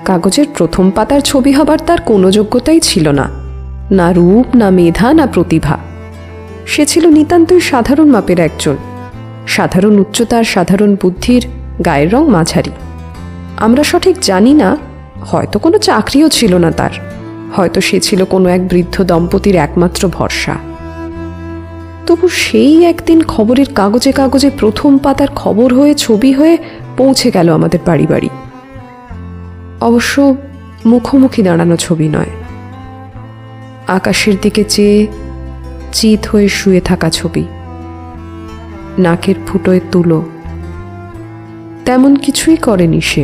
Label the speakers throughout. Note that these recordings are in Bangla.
Speaker 1: কাগজের প্রথম পাতার ছবি হবার তার কোনো যোগ্যতাই ছিল না, না রূপ, না মেধা, না প্রতিভা। সে ছিল নিতান্তই সাধারণ মাপের একজন, সাধারণ উচ্চতার, সাধারণ বুদ্ধির, গায়ের রং মাঝারি। আমরা সঠিক জানি না, হয়তো কোনো চাকরিও ছিল না তার, হয়তো সে ছিল কোনো এক বৃদ্ধ দম্পতির একমাত্র ভরসা। তবু সেই একদিন খবরের কাগজে কাগজে প্রথম পাতার খবর হয়ে, ছবি হয়ে পৌঁছে গেল আমাদের বাড়ি বাড়ি। অবশ্য মুখোমুখি দাঁড়ানো ছবি নয়, আকাশের দিকে চেয়ে চিত হয়ে শুয়ে থাকা ছবি, নাকের ফুটোয় তুলো। তেমন কিছুই করেনি সে।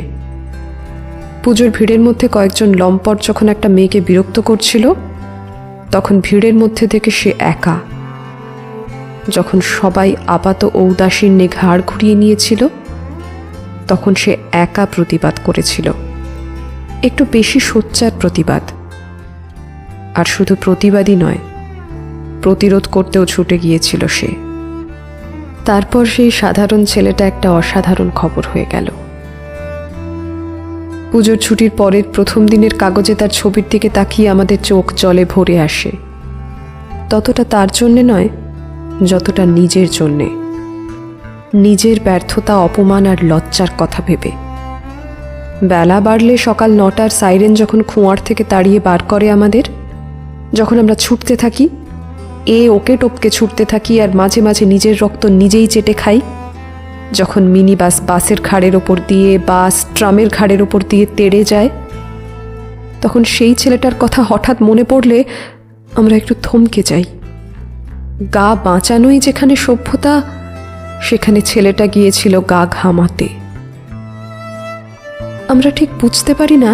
Speaker 1: পুজোর ভিড়ের মধ্যে কয়েকজন লম্পট যখন একটা মেয়েকে বিরক্ত করছিল, তখন ভিড়ের মধ্যে থেকে সে একা। যখন সবাই আপাত ঔদাসীন্যে ঘাড় ঘুরিয়ে নিয়েছিল, তখন সে একা প্রতিবাদ করেছিল, একটু বেশি সোচ্চার প্রতিবাদ। আর শুধু প্রতিবাদই নয়, প্রতিরোধ করতেও ছুটে গিয়েছিল সে। তারপর সেই সাধারণ ছেলেটা একটা অসাধারণ খবর হয়ে গেল। পুজোর ছুটির পরের প্রথম দিনের কাগজে তার ছবির দিকে তাকিয়ে আমাদের চোখ জলে ভরে আসে, ততটা তার জন্যে নয় যতটা নিজের জন্যে, নিজের ব্যর্থতা, অপমান আর লজ্জার কথা ভেবে। বেলা বাড়লে সকাল 9টার সাইরেন যখন খুঁয়ার থেকে তাড়িয়ে বার করে আমাদের, যখন আমরা ছুটতে থাকি, ওকে টপকে ছুটতে থাকি আর মাঝে মাঝে নিজের রক্ত নিজেই চেটে খাই, যখন মিনি বাস বাসের ঘাড়ের ওপর দিয়ে, বাস ট্রামের ঘাড়ের ওপর দিয়ে তেড়ে যায়, তখন সেই ছেলেটার কথা হঠাৎ মনে পড়লে আমরা একটু থমকে যাই। গা বাঁচানোই যেখানে সভ্যতা, সেখানে ছেলেটা গিয়েছিল গা ঘামাতে। আমরা ঠিক বুঝতে পারি না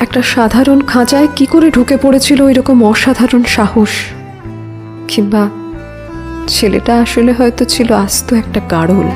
Speaker 1: একটা সাধারণ খাঁচায় কি করে ঢুকে পড়েছিল এরকম অসাধারণ সাহস, কিংবা ছেলেটা আসলে হয়তো ছিল আস্ত একটা গাড়ল।